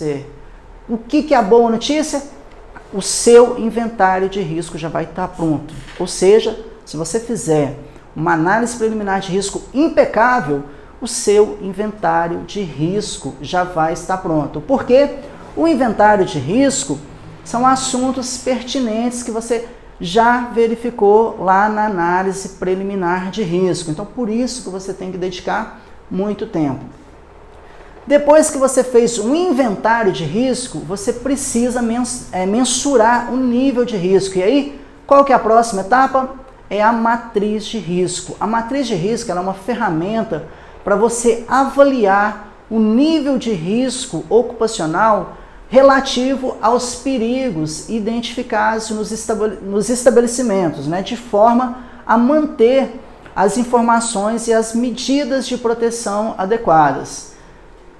acontecer? O que é a boa notícia? O seu inventário de risco já vai estar pronto. Ou seja, se você fizer uma análise preliminar de risco impecável, o seu inventário de risco já vai estar pronto. Porque o inventário de risco são assuntos pertinentes que você já verificou lá na análise preliminar de risco. Então, por isso que você tem que dedicar muito tempo. Depois que você fez um inventário de risco, você precisa mensurar o nível de risco. E aí, qual que é a próxima etapa? É a matriz de risco. A matriz de risco ela é uma ferramenta para você avaliar o nível de risco ocupacional relativo aos perigos identificados nos estabelecimentos, né, de forma a manter as informações e as medidas de proteção adequadas.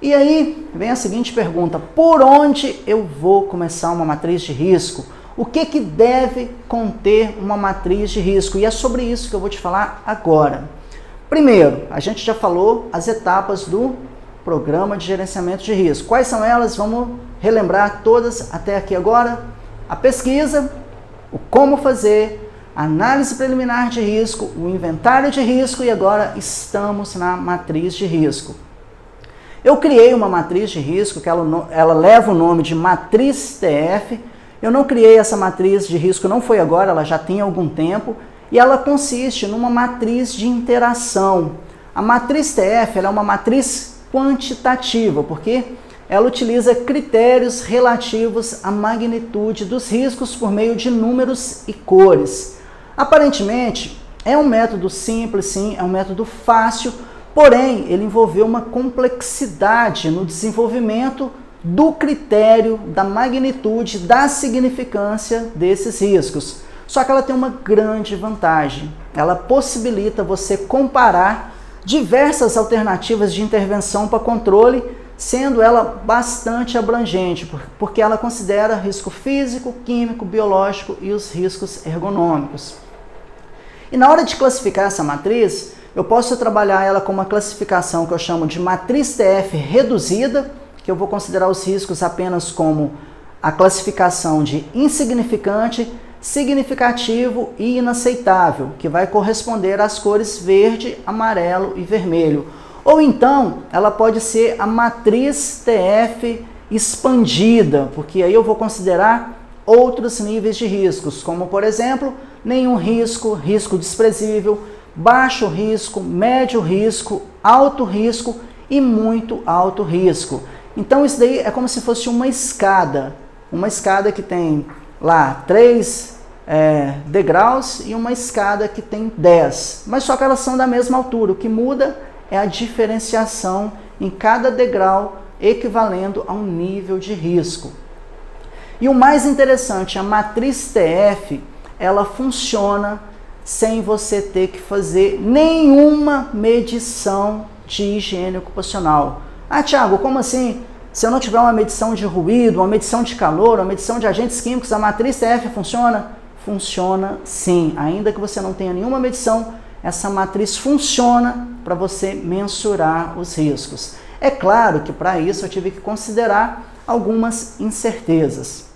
E aí vem a seguinte pergunta: por onde eu vou começar uma matriz de risco? O que deve conter uma matriz de risco? E é sobre isso que eu vou te falar agora. Primeiro, a gente já falou as etapas do Programa de Gerenciamento de Risco. Quais são elas? Vamos relembrar todas até aqui agora. A pesquisa, o como fazer, a análise preliminar de risco, o inventário de risco e agora estamos na matriz de risco. Eu criei uma matriz de risco que ela leva o nome de matriz TF. Eu não criei essa matriz de risco, não foi agora, ela já tem algum tempo, e ela consiste numa matriz de interação. A matriz TF ela é uma matriz quantitativa, porque ela utiliza critérios relativos à magnitude dos riscos por meio de números e cores. Aparentemente, é um método simples, sim, é um método fácil, porém, ele envolveu uma complexidade no desenvolvimento do critério, da magnitude, da significância desses riscos. Só que ela tem uma grande vantagem. Ela possibilita você comparar diversas alternativas de intervenção para controle, sendo ela bastante abrangente, porque ela considera risco físico, químico, biológico e os riscos ergonômicos. E na hora de classificar essa matriz, eu posso trabalhar ela com uma classificação que eu chamo de matriz TF reduzida, que eu vou considerar os riscos apenas como a classificação de insignificante, significativo e inaceitável, que vai corresponder às cores verde, amarelo e vermelho. Ou então, ela pode ser a matriz TF expandida, porque aí eu vou considerar outros níveis de riscos, como por exemplo, nenhum risco, risco desprezível, baixo risco, médio risco, alto risco e muito alto risco. Então isso daí é como se fosse uma escada que tem lá 3 degraus e uma escada que tem 10, mas só que elas são da mesma altura. O que muda é a diferenciação em cada degrau equivalendo a um nível de risco. E o mais interessante, a matriz TF, ela funciona sem você ter que fazer nenhuma medição de higiene ocupacional. Ah, Thiago, como assim? Se eu não tiver uma medição de ruído, uma medição de calor, uma medição de agentes químicos, a matriz TF funciona? Funciona sim. Ainda que você não tenha nenhuma medição, essa matriz funciona para você mensurar os riscos. É claro que para isso eu tive que considerar algumas incertezas.